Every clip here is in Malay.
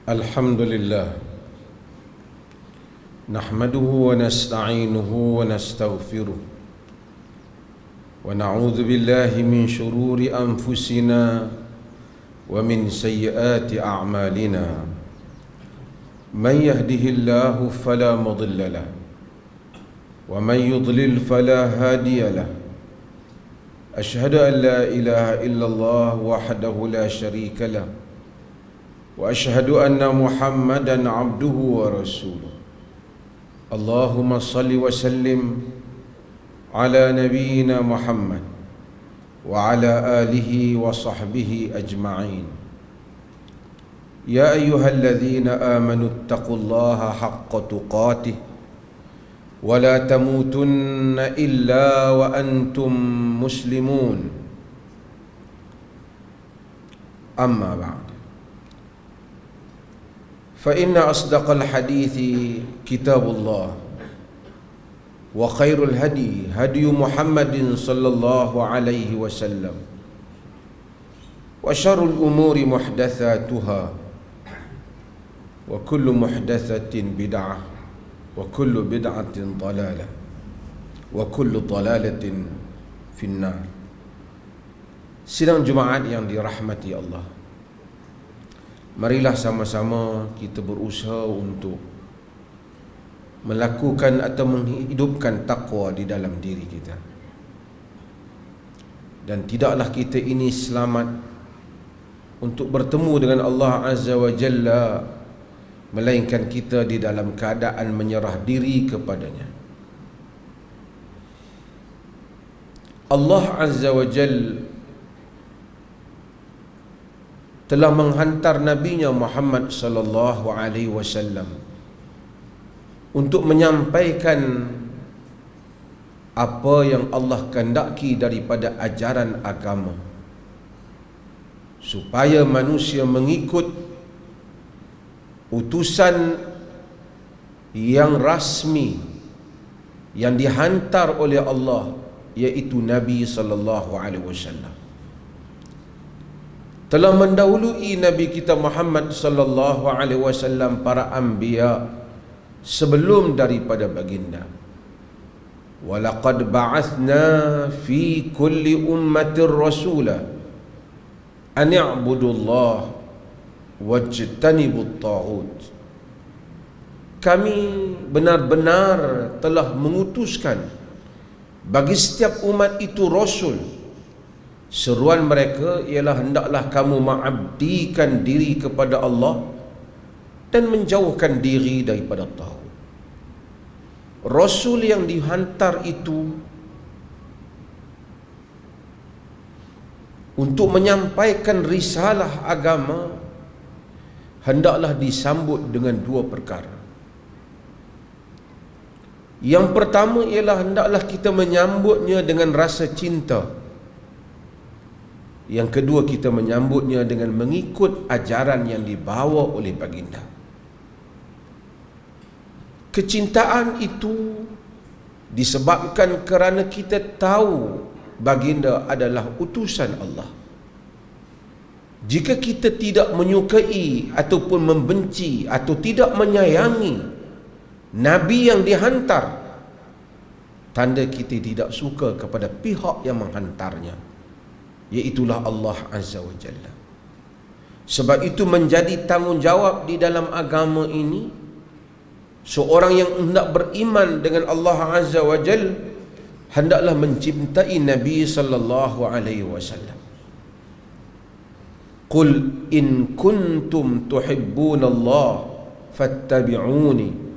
Alhamdulillah, nahmaduhu wa nasta'inuhu wa nastaghfiruh wa na'udzu billahi min shururi anfusina wa min sayyiati a'malina. Man yahdihillahu fala mudilla lahu wa man yudlil fala hadiya lahu. Ashhadu an la ilaha illallah wahdahu la syarika lahu wa ashhadu anna Muhammadan abduhu wa rasuluh. Allahumma salli wa sallim ala nabiyyina Muhammad wa ala alihi wa sahbihi ajma'in. Ya ayyuhalladzina amanu ittaqullaha haqqa tuqatih wa la tamutunna illa wa antum muslimun. Amma ba'd. فإن أصدق الحديث كتاب الله وخير الهدي هدي محمد صلى الله عليه وسلم وشر الأمور محدثاتها وكل محدثة بدعة وكل بدعة ضلالة وكل ضلالة في النار. Sidang Jumaat yang dirahmati Allah, marilah sama-sama kita berusaha untuk melakukan atau menghidupkan takwa di dalam diri kita. Dan tidaklah kita ini selamat untuk bertemu dengan Allah Azza wa Jalla melainkan kita di dalam keadaan menyerah diri kepadanya. Allah Azza wa Jalla telah menghantar nabinya Muhammad sallallahu alaihi wasallam untuk menyampaikan apa yang Allah kehendaki daripada ajaran agama, supaya manusia mengikut utusan yang rasmi yang dihantar oleh Allah, iaitu Nabi sallallahu alaihi wasallam. Telah mendahului Nabi kita Muhammad sallallahu alaihi wasallam para anbiya sebelum daripada baginda. Walaqad ba'athna fi kulli ummatin rasula an i'budullaha wajtanibut taghut. Kami benar-benar telah mengutuskan bagi setiap umat itu rasul. Seruan mereka ialah hendaklah kamu mengabdikan diri kepada Allah dan menjauhkan diri daripada taghut. Rasul yang dihantar itu untuk menyampaikan risalah agama hendaklah disambut dengan dua perkara. Yang pertama ialah hendaklah kita menyambutnya dengan rasa cinta. Yang kedua, kita menyambutnya dengan mengikut ajaran yang dibawa oleh baginda. Kecintaan itu disebabkan kerana kita tahu baginda adalah utusan Allah. Jika kita tidak menyukai ataupun membenci atau tidak menyayangi Nabi yang dihantar, tanda kita tidak suka kepada pihak yang menghantarnya, iaitulah Allah Azza wa Jalla. Sebab itu menjadi tanggungjawab di dalam agama ini, seorang yang hendak beriman dengan Allah Azza wa Jalla hendaklah mencintai Nabi sallallahu alaihi wasallam. Qul in kuntum tuhibbunallaha fattabi'uni.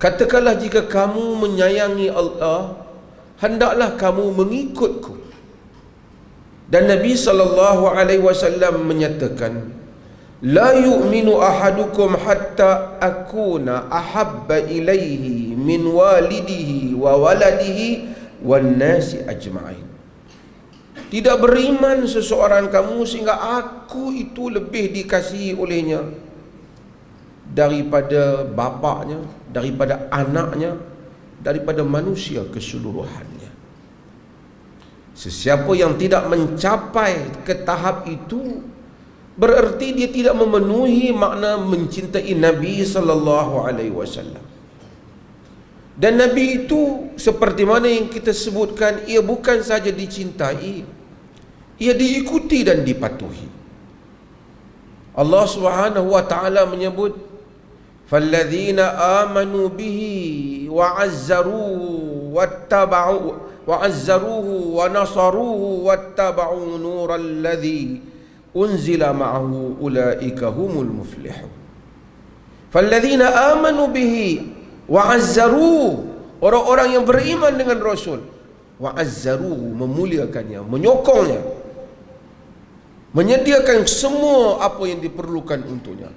Katakanlah, jika kamu menyayangi Allah, hendaklah kamu mengikutku. Dan Nabi sallallahu alaihi wasallam menyatakan, la yu'minu ahadukum hatta akuna ahabba ilaihi min walidihi wa waladihi wan nasi ajma'in. Tidak beriman seseorang kamu sehingga aku itu lebih dikasihi olehnya daripada bapaknya, daripada anaknya, daripada manusia keseluruhannya. Sesiapa yang tidak mencapai ke tahap itu, bererti dia tidak memenuhi makna mencintai Nabi sallallahu alaihi wasallam. Dan Nabi itu seperti mana yang kita sebutkan, ia bukan saja dicintai, ia diikuti dan dipatuhi. Allah Subhanahu wa taala menyebut, "Falladzina amanu bihi wa 'azzaruhu wa nasaruhu wattaba'u nural ladzi unzila ma'ahu ulaika humul muflihun." Falladzina amanu bihi wa'azzaruhu, orang-orang yang beriman dengan Rasul, wa'azzaruhu, memuliakannya, menyokongnya, menyediakan semua apa yang diperlukan untuknya,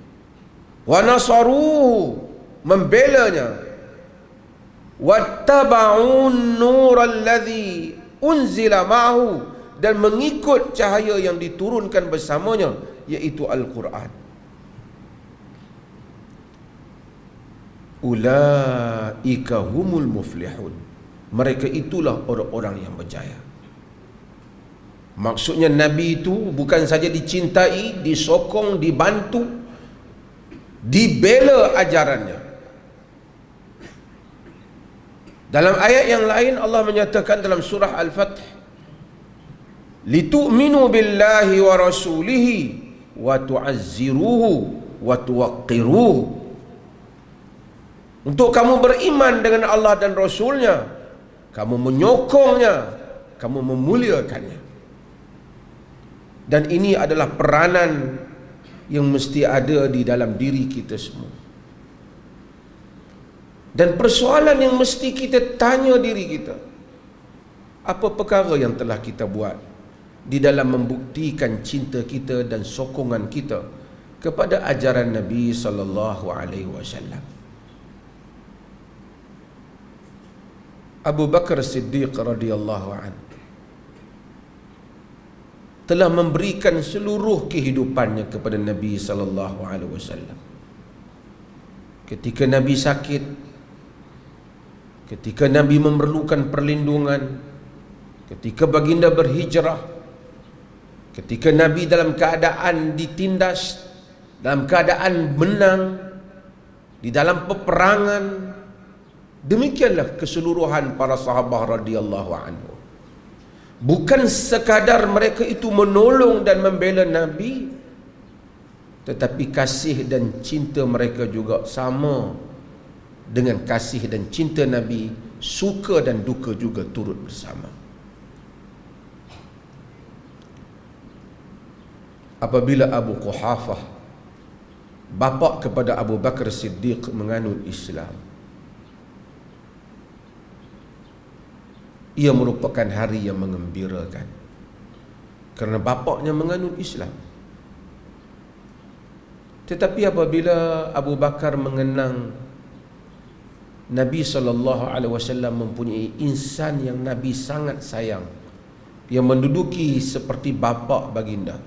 wa nasaruhu, membelanya, wattaba'un nural ladzi unzila ma'ahu, dan mengikut cahaya yang diturunkan bersamanya, iaitu Al-Quran. Ulaika humul muflihun, mereka itulah orang-orang yang berjaya. Maksudnya Nabi itu bukan saja dicintai, disokong, dibantu, dibela ajarannya. Dalam ayat yang lain Allah menyatakan dalam surah Al-Fath, litu'minu billahi wa rasulihi wa tu'azziruhu wa tuwaqqiruhu, untuk kamu beriman dengan Allah dan Rasulnya, kamu menyokongnya, kamu memuliakannya. Dan ini adalah peranan yang mesti ada di dalam diri kita semua. Dan persoalan yang mesti kita tanya diri kita, apa perkara yang telah kita buat di dalam membuktikan cinta kita dan sokongan kita kepada ajaran Nabi sallallahu alaihi wasallam. Abu Bakar Siddiq radhiyallahu anhu telah memberikan seluruh kehidupannya kepada Nabi sallallahu alaihi wasallam. Ketika Nabi sakit, ketika Nabi memerlukan perlindungan, ketika baginda berhijrah, ketika Nabi dalam keadaan ditindas, dalam keadaan menang, di dalam peperangan, demikianlah keseluruhan para sahabat radhiyallahu anhu. Bukan sekadar mereka itu menolong dan membela Nabi, tetapi kasih dan cinta mereka juga sama dengan kasih dan cinta Nabi. Suka dan duka juga turut bersama. Apabila Abu Quhafah, bapa kepada Abu Bakar Siddiq, menganut Islam, ia merupakan hari yang mengembirakan kerana bapaknya menganut Islam. Tetapi apabila Abu Bakar mengenang Nabi SAW mempunyai insan yang Nabi sangat sayang, yang menduduki seperti bapa baginda,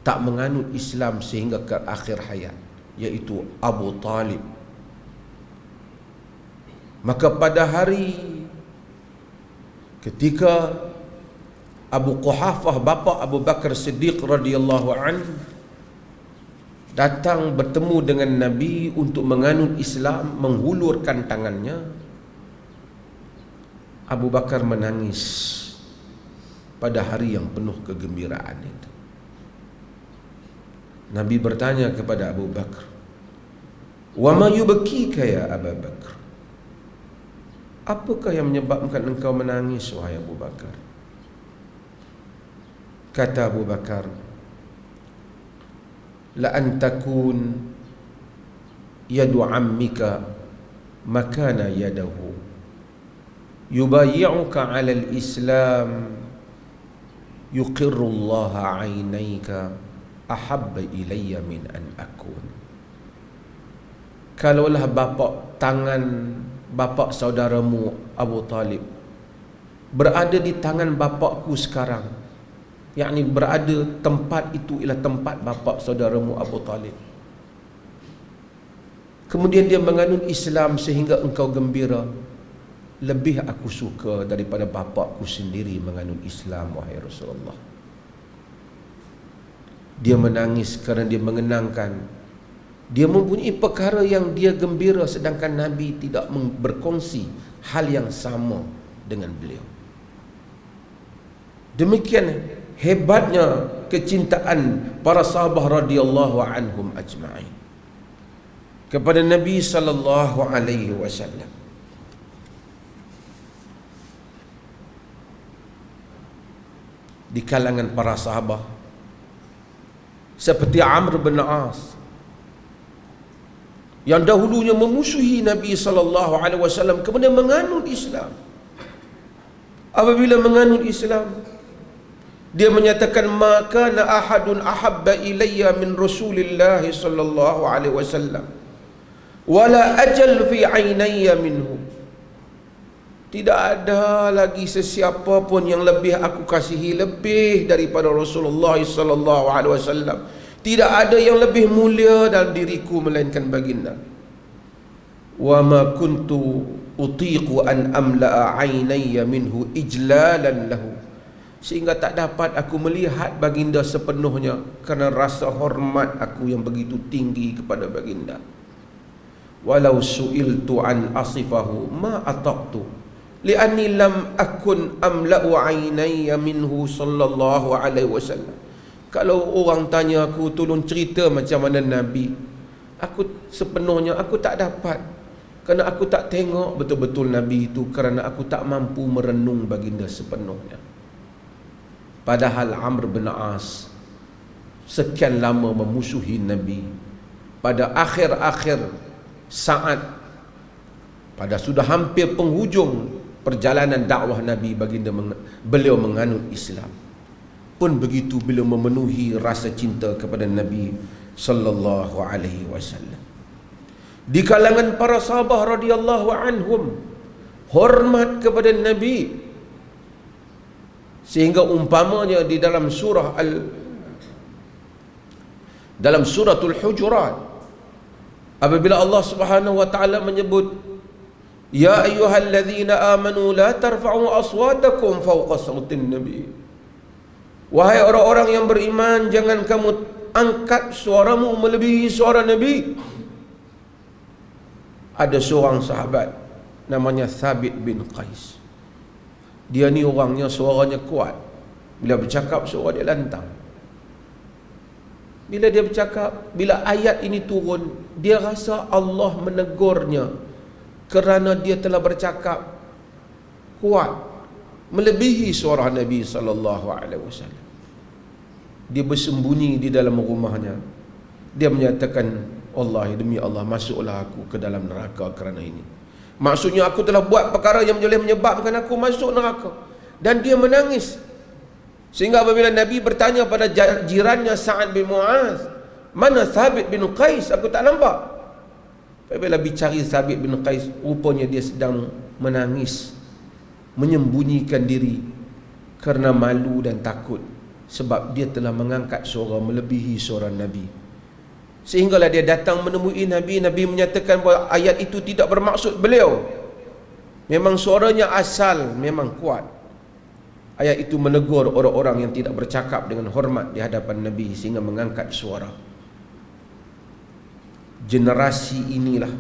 tak menganut Islam sehingga ke akhir hayat, iaitu Abu Talib, maka pada hari ketika Abu Quhafah, bapa Abu Bakar Siddiq radhiyallahu anhu, datang bertemu dengan Nabi untuk menganut Islam, menghulurkan tangannya, Abu Bakar menangis pada hari yang penuh kegembiraan itu. Nabi bertanya kepada Abu Bakar, "Wa ma yubkika ya Abu Bakar?" Apakah yang menyebabkan engkau menangis, wahai Abu Bakar? Kata Abu Bakar, la an takun yadu ammika makana yadahu yubayyi'uka 'ala al-islam yuqirru Allah 'ainayka ahabba ilayya min an akun. Kalaulah tangan bapa saudaramu Abu Talib berada di tangan bapakku sekarang, yakni berada tempat itu ialah tempat bapa saudaramu Abu Talib, kemudian dia menganut Islam sehingga engkau gembira, lebih aku suka daripada bapakku sendiri menganut Islam, wahai Rasulullah. Dia menangis kerana dia mengenangkan dia mempunyai perkara yang dia gembira, sedangkan Nabi tidak berkongsi hal yang sama dengan beliau. Demikian hebatnya kecintaan para sahabat radhiyallahu anhum ajma'in kepada Nabi sallallahu alaihi wasallam. Di kalangan para sahabat seperti Amr bin As yang dahulunya memusuhi Nabi sallallahu alaihi wasallam, kemudian menganut Islam. Apabila menganut Islam, dia menyatakan, maka na ahadun ahabba ilayya min Rasulillah sallallahu alaihi wasallam wala ajal fi ainayya minhu. Tidak ada lagi sesiapa pun yang lebih aku kasihi lebih daripada Rasulullah sallallahu alaihi wasallam. Tidak ada yang lebih mulia dalam diriku melainkan baginda. Wa ma kuntu utiqu an amla'a ainayya minhu ijlalan lahu. Sehingga tak dapat aku melihat baginda sepenuhnya kerana rasa hormat aku yang begitu tinggi kepada baginda. Walau su'iltu an asifahu ma ataqtu li'anni lam akun amla'u ainayya minhu sallallahu alaihi wasallam. Kalau orang tanya aku, tolong cerita macam mana Nabi, aku sepenuhnya aku tak dapat, kerana aku tak tengok betul-betul Nabi itu, kerana aku tak mampu merenung baginda sepenuhnya. Padahal Amr bin As sekian lama memusuhi Nabi, pada akhir-akhir saat, pada sudah hampir penghujung perjalanan dakwah Nabi, beliau menganut Islam. Pun begitu bila memenuhi rasa cinta kepada Nabi sallallahu alaihi wasallam. Di kalangan para sahabat radhiyallahu anhum hormat kepada Nabi, sehingga umpamanya di dalam suratul Hujurat, apabila Allah Subhanahu wa taala menyebut, ya ayyuhalladzina amanu la tarfa'u aswatakum fawqa sautin nabi. Wahai orang-orang yang beriman, jangan kamu angkat suaramu melebihi suara Nabi. Ada seorang sahabat namanya Thabit bin Qais. Dia ni orangnya suaranya kuat. Bila bercakap suara dia lantang. Bila dia bercakap, bila ayat ini turun, dia rasa Allah menegurnya kerana dia telah bercakap kuat melebihi suara Nabi sallallahu alaihi wasallam. Dia bersembunyi di dalam rumahnya. Dia menyatakan, wallahi, demi Allah, masuklah aku ke dalam neraka kerana ini. Maksudnya aku telah buat perkara yang boleh menyebabkan aku masuk neraka. Dan dia menangis. Sehingga apabila Nabi bertanya pada jirannya Sa'ad bin Mu'az, mana Thabit bin Qais? Aku tak nampak. Apabila dicari Thabit bin Qais, rupanya dia sedang menangis, menyembunyikan diri kerana malu dan takut, sebab dia telah mengangkat suara melebihi suara Nabi. Sehinggalah dia datang menemui Nabi. Nabi menyatakan bahawa ayat itu tidak bermaksud beliau. Memang suaranya asal memang kuat. Ayat itu menegur orang-orang yang tidak bercakap dengan hormat di hadapan Nabi sehingga mengangkat suara. Generasi inilah,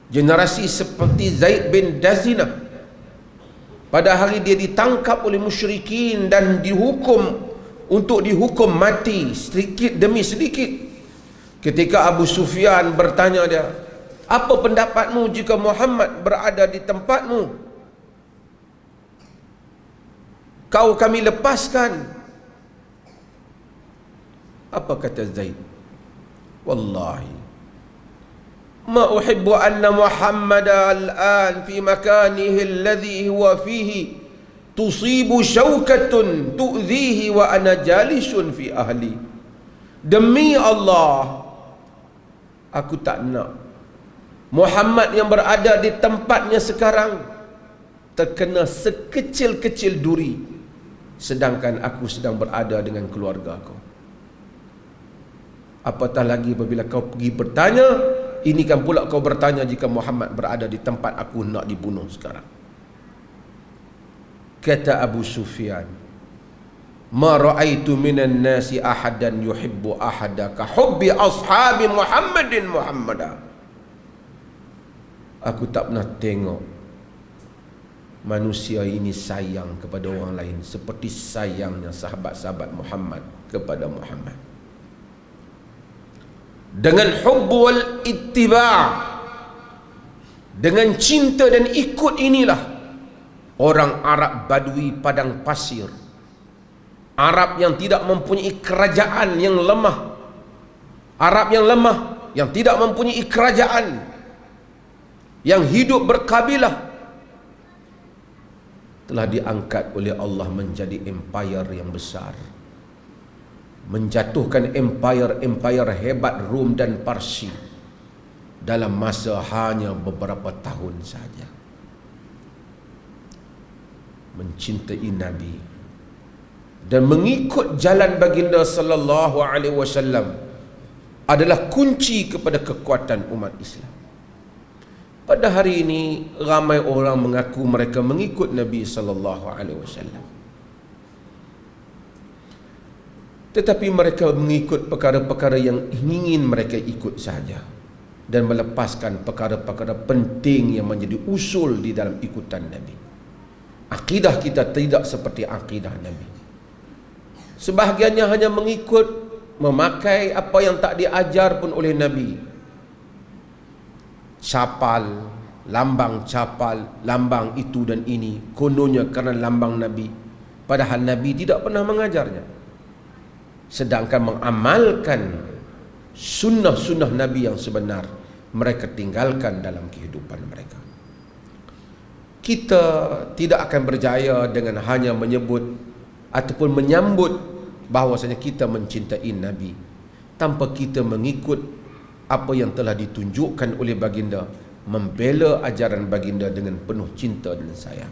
generasi seperti Zaid bin Dazinah, pada hari dia ditangkap oleh musyrikin dan dihukum mati sedikit demi sedikit. Ketika Abu Sufyan bertanya dia, apa pendapatmu jika Muhammad berada di tempatmu? Kau kami lepaskan. Apa kata Zaid? Wallahi ma uhibbu anna Muhammad al-an fi makanihi alladhi huwa fihi tusibu syaukatun tu'dhihi wa ana jalisun fi ahli. Demi Allah, aku tak nak Muhammad yang berada di tempatnya sekarang terkena sekecil-kecil duri, sedangkan aku sedang berada dengan keluarga aku. Apatah lagi apabila kau pergi bertanya, ini kan pula kau bertanya jika Muhammad berada di tempat aku nak dibunuh sekarang. Kata Abu Sufyan, ma ra'aitu minan nasi ahadan yuhibbu ahada ka hubbi ashabi Muhammadin Muhammada. Aku tak pernah tengok manusia ini sayang kepada orang lain seperti sayangnya sahabat-sahabat Muhammad kepada Muhammad. Dengan hubbu wal ittiba', dengan cinta dan ikut inilah orang Arab Badui padang pasir, Arab yang tidak mempunyai kerajaan, yang lemah, Arab yang lemah, yang tidak mempunyai kerajaan, yang hidup berkabilah, telah diangkat oleh Allah menjadi empire yang besar, menjatuhkan empire hebat Rom dan Parsi dalam masa hanya beberapa tahun saja. Mencintai Nabi dan mengikut jalan baginda sallallahu alaihi wasallam adalah kunci kepada kekuatan umat Islam. Pada hari ini ramai orang mengaku mereka mengikut Nabi sallallahu alaihi wasallam, tetapi mereka mengikut perkara-perkara yang ingin mereka ikut saja dan melepaskan perkara-perkara penting yang menjadi usul di dalam ikutan Nabi. Akidah kita tidak seperti akidah Nabi. Sebahagiannya hanya mengikut, memakai apa yang tak diajar pun oleh Nabi. Capal, lambang capal, lambang itu dan ini, kononnya kerana lambang Nabi, padahal Nabi tidak pernah mengajarnya. Sedangkan mengamalkan sunnah-sunnah Nabi yang sebenar, mereka tinggalkan dalam kehidupan mereka. Kita tidak akan berjaya dengan hanya menyebut ataupun menyambut bahawasanya kita mencintai Nabi tanpa kita mengikut apa yang telah ditunjukkan oleh baginda, membela ajaran baginda dengan penuh cinta dan sayang.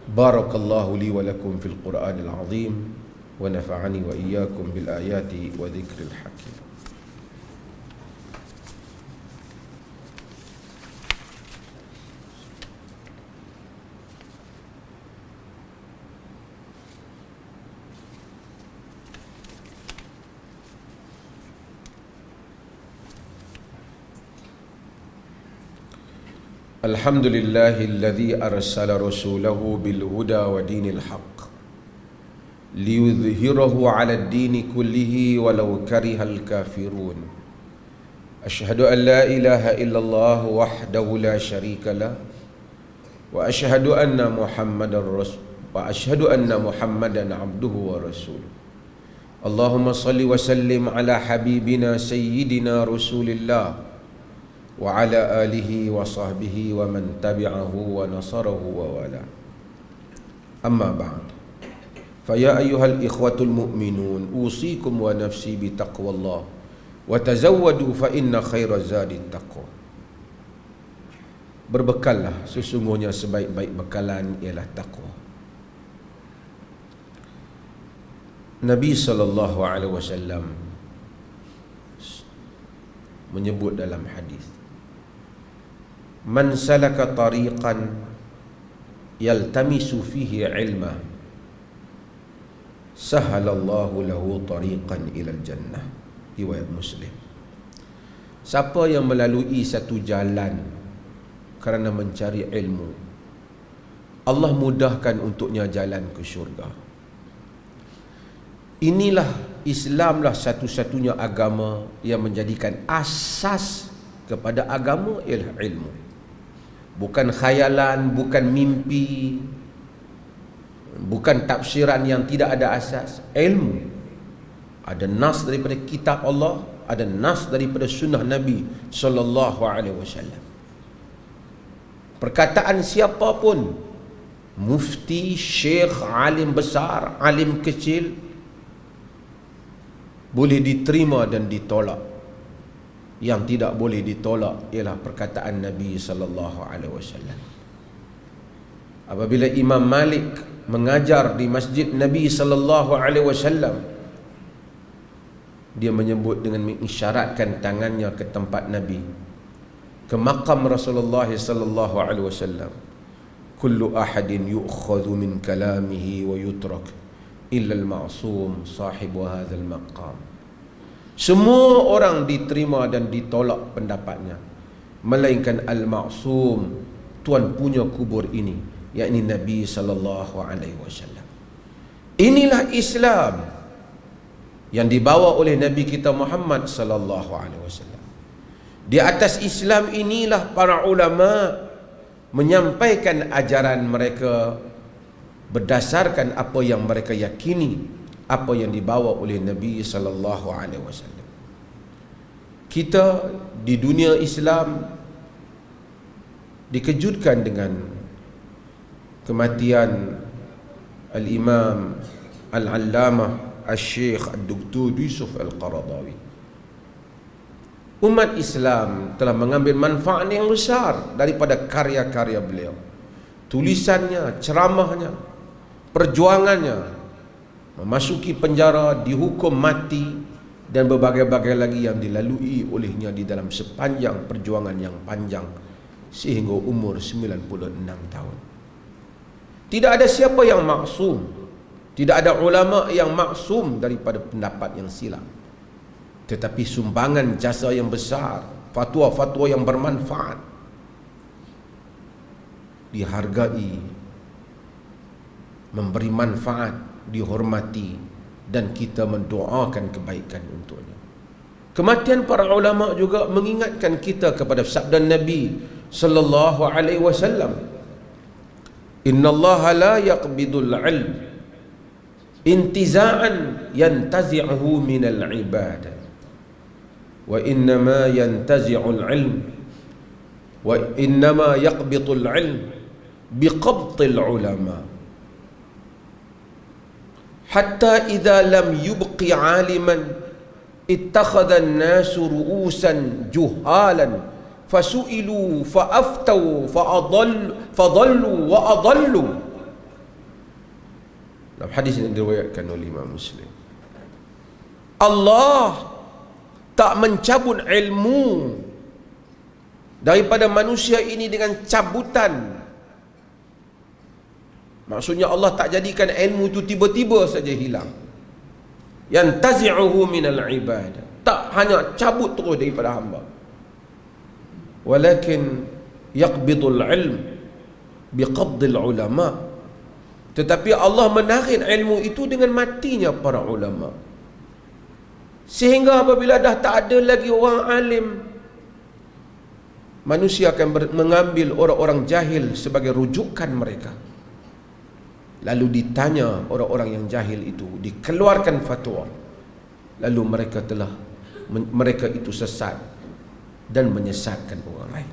Barakallahu li wa lakum fil Qur'anil azim wa nafa'ani wa iyyakum bil ayati wa dzikril hakim. Alhamdulillahilladzi arsala rasulahu bil huda wa dinil haqq liyudhhirahu 'ala ad-dini kullihi walau karihal kafirun. Asyhadu an la ilaha illallah wahdahu la syarika lah wa asyhadu anna Muhammadan abduhu wa rasuluh. Allahumma salli wa sallim ala habibina sayyidina Rasulillah wa ala alihi wa sahbihi wa man tabi'ahu wa nasarahu wa wala. Amma ba'd. Fa ya ayyuhal ikhwatul mu'minun, usikum wa nafsi bi taqwallah wa tazawwadu fa inna khairaz zadi taqwa. Berbekallah, sesungguhnya sebaik-baik bekalan ialah takwa. Nabi sallallahu alaihi wasallam menyebut dalam hadis, man salaka tariqan yaltamisu fihi ilma sahalallahu lahu tariqan ilal jannah. Riwayat Muslim. Siapa yang melalui satu jalan kerana mencari ilmu, Allah mudahkan untuknya jalan ke syurga. Inilah Islamlah satu-satunya agama yang menjadikan asas kepada agama ialah ilmu. Bukan khayalan, bukan mimpi, bukan tafsiran yang tidak ada asas. Ilmu. Ada nas daripada kitab Allah, ada nas daripada sunnah Nabi sallallahu alaihi wasallam. Perkataan siapa pun, mufti, syekh, alim besar, alim kecil, boleh diterima dan ditolak. Yang tidak boleh ditolak ialah perkataan Nabi sallallahu alaihi wasallam. Apabila Imam Malik mengajar di masjid Nabi sallallahu alaihi wasallam, dia menyebut dengan mengisyaratkan tangannya ke tempat Nabi, ke maqam Rasulullah sallallahu alaihi wasallam. Kullu ahadin yu'khadhu min kalamihi wa yutrak illa al-ma'sum sahibu hadzal maqam. Semua orang diterima dan ditolak pendapatnya, melainkan al-ma'sum, tuan punya kubur ini, yakni Nabi sallallahu alaihi wasallam. Inilah Islam yang dibawa oleh Nabi kita Muhammad sallallahu alaihi wasallam. Di atas Islam inilah para ulama menyampaikan ajaran mereka berdasarkan apa yang mereka yakini, apa yang dibawa oleh Nabi sallallahu alaihi wasallam. Kita di dunia Islam dikejutkan dengan kematian Al-Imam Al-Allamah Al-Syekh Ad-Duktur Yusuf Al-Qaradawi. Umat Islam telah mengambil manfaat yang besar daripada karya-karya beliau, tulisannya, ceramahnya, perjuangannya. Memasuki penjara, dihukum mati, dan berbagai-bagai lagi yang dilalui olehnya di dalam sepanjang perjuangan yang panjang sehingga umur 96 tahun. Tidak ada siapa yang maksum, tidak ada ulama yang maksum daripada pendapat yang silap. Tetapi sumbangan jasa yang besar, fatwa-fatwa yang bermanfaat dihargai, memberi manfaat, dihormati, dan kita mendoakan kebaikan untuknya. Kematian para ulama juga mengingatkan kita kepada sabda Nabi sallallahu alaihi wasallam, innallaha la yaqbidul ilm intiza'an yantazi'uhu minal ibadah wa innama yantazi'ul ilm wa innama yaqbidul ilm biqabdil ulama hatta idza lam yubqi 'aliman ittakhadha an-nasu ru'usan juhalan fasu'ilu fa'aftau fadallu wa adallu. Dalam hadis yang diriwayatkan oleh Imam Muslim, Allah tak mencabut ilmu daripada manusia ini dengan cabutan. Maksudnya Allah tak jadikan ilmu itu tiba-tiba saja hilang. Yantazi'uhu minal ibadah, tak hanya cabut terus daripada hamba, walakin yaqbidul ilm biqabdil ulama, tetapi Allah menarik ilmu itu dengan matinya para ulama. Sehingga apabila dah tak ada lagi orang alim, manusia akan mengambil orang-orang jahil sebagai rujukan mereka. Lalu ditanya orang-orang yang jahil itu, dikeluarkan fatwa, lalu mereka itu sesat dan menyesatkan orang lain.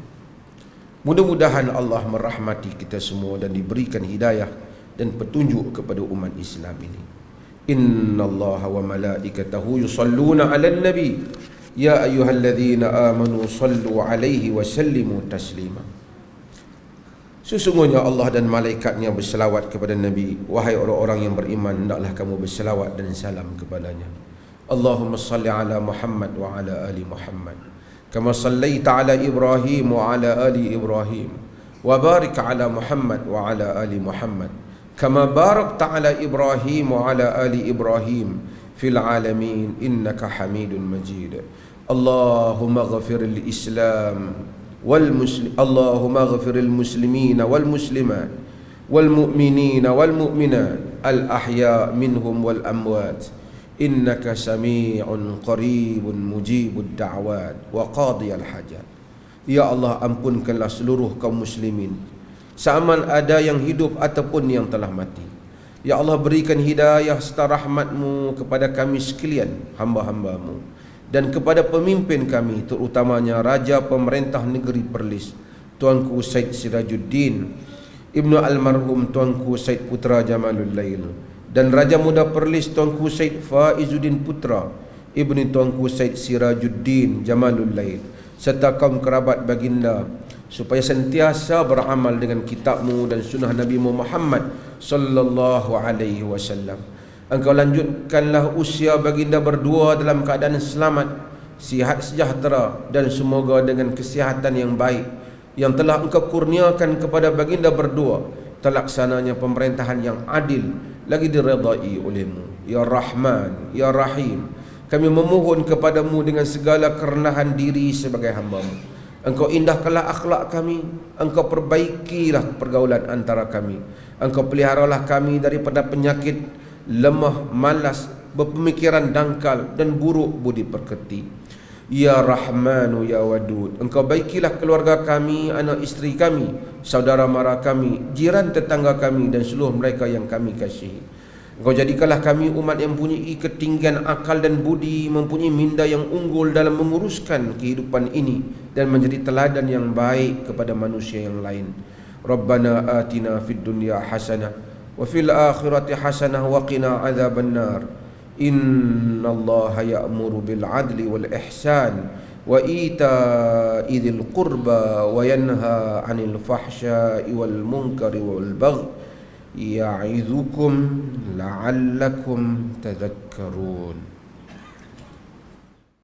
Mudah-mudahan Allah merahmati kita semua dan diberikan hidayah dan petunjuk kepada umat Islam ini. Innallaha wa malaikatahu yusalluna 'alan nabi ya ayyuhalladzina amanu sallu 'alaihi wa sallimu taslima. Sesungguhnya Allah dan malaikatnya berselawat kepada Nabi. Wahai orang-orang yang beriman, hendaklah kamu berselawat dan salam kepadanya. Allahumma salli ala Muhammad wa ala ali Muhammad kama sallaita ala Ibrahim wa ala ali Ibrahim wa barik ala Muhammad wa ala ali Muhammad kama barakta ala Ibrahim wa ala ali Ibrahim fil alamin innaka Hamidun Majid. Allahumma ghafir al-Islam اللهم اغفر المسلمين والمسلمات والمؤمنين والمؤمنات الأحياء منهم والأموات إنك سميع قريب مجيب الدعوات وقاضي الحاجات. Ya Allah, ampunkanlah seluruh kaum muslimin, sama ada yang hidup ataupun yang telah mati. Ya Allah, berikan hidayah serta rahmat-Mu kepada kami sekalian, hamba-hamba-Mu, dan kepada pemimpin kami, terutamanya Raja Pemerintah Negeri Perlis Tuanku Said Sirajuddin Ibnu Almarhum Tuanku Said Putra Jamalul Lail, dan Raja Muda Perlis Tuanku Said Faizuddin Putra Ibnu Tuanku Said Sirajuddin Jamalul Lail, serta kaum kerabat baginda, supaya sentiasa beramal dengan kitab-Mu dan sunnah Nabi Muhammad sallallahu alaihi wasallam. Engkau lanjutkanlah usia baginda berdua dalam keadaan selamat, sihat sejahtera, dan semoga dengan kesihatan yang baik yang telah Engkau kurniakan kepada baginda berdua, terlaksananya pemerintahan yang adil lagi diredai olehmu. Ya Rahman, Ya Rahim, kami memohon kepadamu dengan segala kerendahan diri sebagai hamba-Mu. Engkau indahkanlah akhlak kami, Engkau perbaikilah pergaulan antara kami, Engkau peliharalah kami daripada penyakit lemah, malas, berpemikiran dangkal dan buruk budi pekerti. Ya Rahmanu Ya Wadud, Engkau baikilah keluarga kami, anak isteri kami, saudara mara kami, jiran tetangga kami dan seluruh mereka yang kami kasihi. Engkau jadikanlah kami umat yang mempunyai ketinggian akal dan budi, mempunyai minda yang unggul dalam menguruskan kehidupan ini dan menjadi teladan yang baik kepada manusia yang lain. Rabbana atina fid dunya hasanah wa fil akhirati hasanah wa qina adzabannar. Innallaha ya'muru bil adli wal ihsan wa ita'i dzil qurba wa yanha 'anil fahsya'i wal munkari wal baghi ya'izukum la'allakum tadhakkarun.